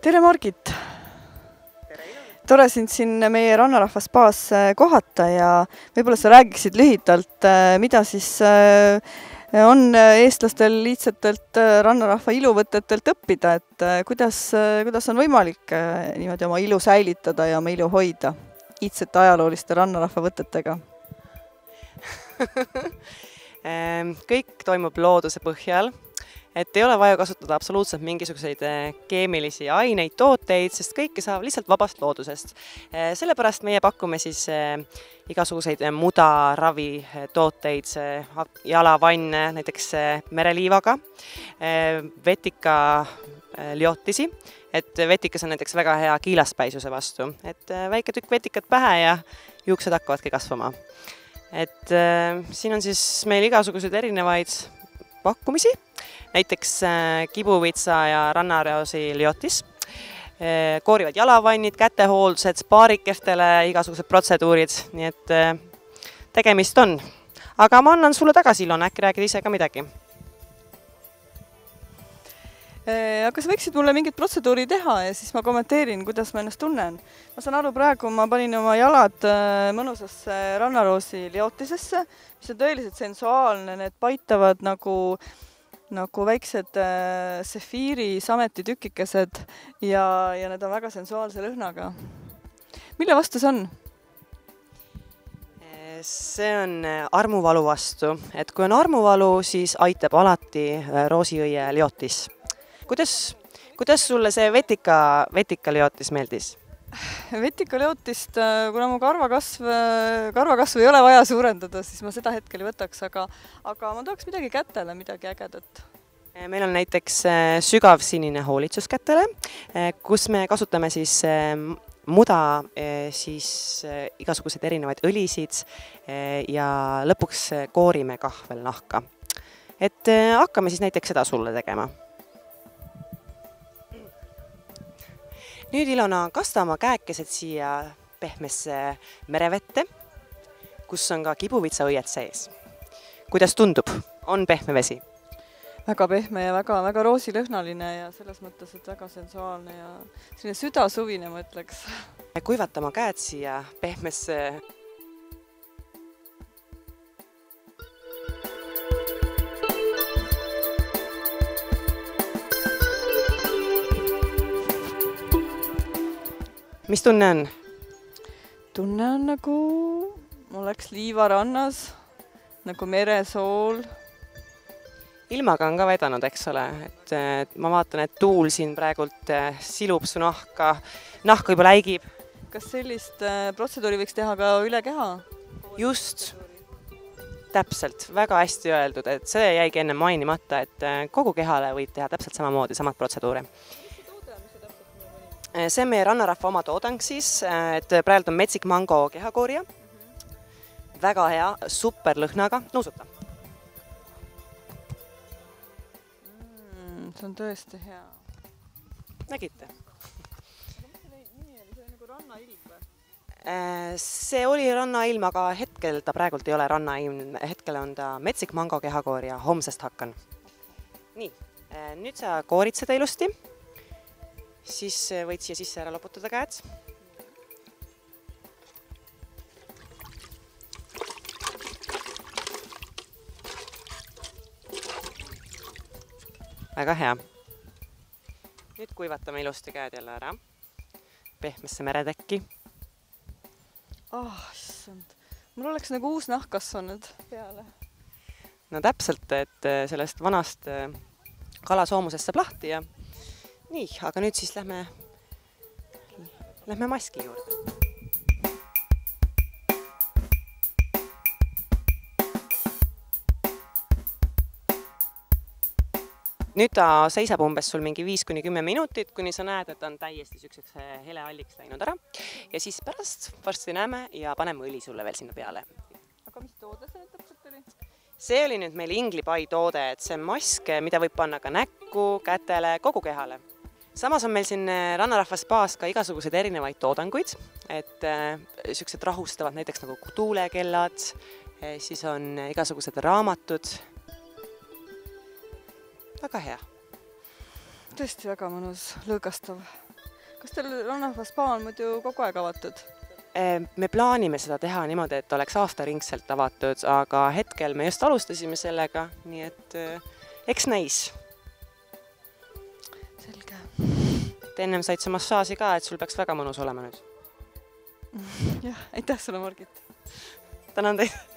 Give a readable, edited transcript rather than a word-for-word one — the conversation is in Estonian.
Tere Margit! Tore sind siin meie Rannarahva spaas kohata ja võib-olla sa räägiksid lühidalt, mida siis on eestlastel lihtsatelt rannarahva iluvõtetelt õppida, et kuidas on võimalik niimoodi oma ilu säilitada ja oma ilu hoida iidsete ajalooliste rannarahva võtetega? Kõik toimub looduse põhjal. Et ei ole vaja kasutada absoluutselt mingisuguseid keemilisi aineid, tooteid, sest kõike saab lihtsalt vabast loodusest. Sellepärast meie pakume siis igasuguseid mudaravi tooteid, jalavanne, näiteks mereliivaga, vetika liotisi, et vetikas on näiteks väga hea kiilaspäisuse vastu, et väike tükk vetikat pähe ja juuksed hakkavadki kasvama. Et siin on siis meil igasuguseid erinevaid pakkumisi, näiteks kibuvitsa ja rannareosi liotis, koorivad jalavannid, kätehooldused, spaarikestele, igasugused protseduurid, nii et tegemist on. Aga ma annan sulle tagasi, Ilona, äkki räägid ise ka midagi? Aga sa võiksid mulle mingit protseduuri teha ja siis ma kommenteerin, kuidas ma ennast tunnen. Ma saan aru, praegu ma panin oma jalad mõnusasse rannaroosi liotisesse, mis on tõeliselt sensuaalne, need paitavad nagu väiksed sefiiri sameti tükikesed ja need on väga sensuaalse lõhnaga. Mille vastu see on? See on armuvalu vastu, et kui on armuvalu, siis aitab alati roosiõie liotis. Kuidas sulle see vetika liotis meeldis? Vetika liotist, kuna mu karvakasv ei ole vaja suurendada, siis ma seda hetkel ei võtaks, aga ma tahaks midagi kätele, midagi ägedat. Meil on näiteks sügav sinine hoolitsus kätele, kus me kasutame siis muda, siis igasugused erinevaid õlisid ja lõpuks koorime kahvel nahka. Et hakkame siis näiteks seda sulle tegema. Nüüd, Ilona, kasta oma käekesed siia pehmesse merevette, kus on ka kibuvitsa õied sees. Kuidas tundub? On pehme vesi? Väga pehme ja väga roosilõhnaline ja selles mõttes, et väga sensuaalne ja selline südasuvine, ma ütleks. Kuivata oma käed siia pehmesse Mis tunne on? Tunne on nagu oleks liivarannas, nagu meresool. Ilmaga on ka vedanud, eks ole. Et ma vaatan, et tuul siin praegult silub su nahka juba läigib. Kas sellist protseduuri võiks teha ka üle keha? Just, täpselt, väga hästi öeldud, et see jäigi enne mainimata, et kogu kehale võid teha täpselt samamoodi, samad protseduure. See on meie rannarahva oma toodang siis, et praegu on metsik mango kehakoorija. Väga hea, super lõhnaga. Nuusuta. See on tõesti hea. Nägite? See on nagu rannailm või? See oli rannailm, aga hetkel ta praegult ei ole rannailm. Hetkel on ta metsik mango kehakoorija. Homsest hakkan. Nii, nüüd sa koorid seda ilusti. Siis võid siia sisse ära loputada käed. Väga hea. Nüüd kuivatame ilusti käed jälle ära. Pehmesse meretekki. Issand. Mul oleks nagu uus nahk kasvanud peale. No täpselt, et sellest vanast kalasoomusest saab lahti ja nii, aga nüüd siis lähme maski juurde. Nüüd ta seisab umbes sul mingi 5–10 minutit, kuni sa näed, et on täiesti sükseks hele alliks läinud ära. Ja siis pärast varsti näeme ja paneme õli sulle veel sinna peale. Aga mis toode see täpselt oli? See oli nüüd meil Inglipai toode, et see mask, mida võib panna ka näkku, kätele, kogu kehale. Samas on meil siin Rannarahva spaas ka igasuguseid erinevaid toodanguid, et süksed rahustavad näiteks nagu tuulekellad, siis on igasugused raamatud. Väga hea. Tõesti väga mõnus, lõõgastav. kas teil Rannava spa on muidu kogu aeg avatud? Me plaanime seda teha niimoodi, et oleks aastaringselt avatud, aga hetkel me just alustasime sellega, nii et eks näis. Selge. Et ennem said sa massaaži ka, et sul peaks väga mõnus olema nüüd. Jah, aitäh sulle, Margit! Tänan teid!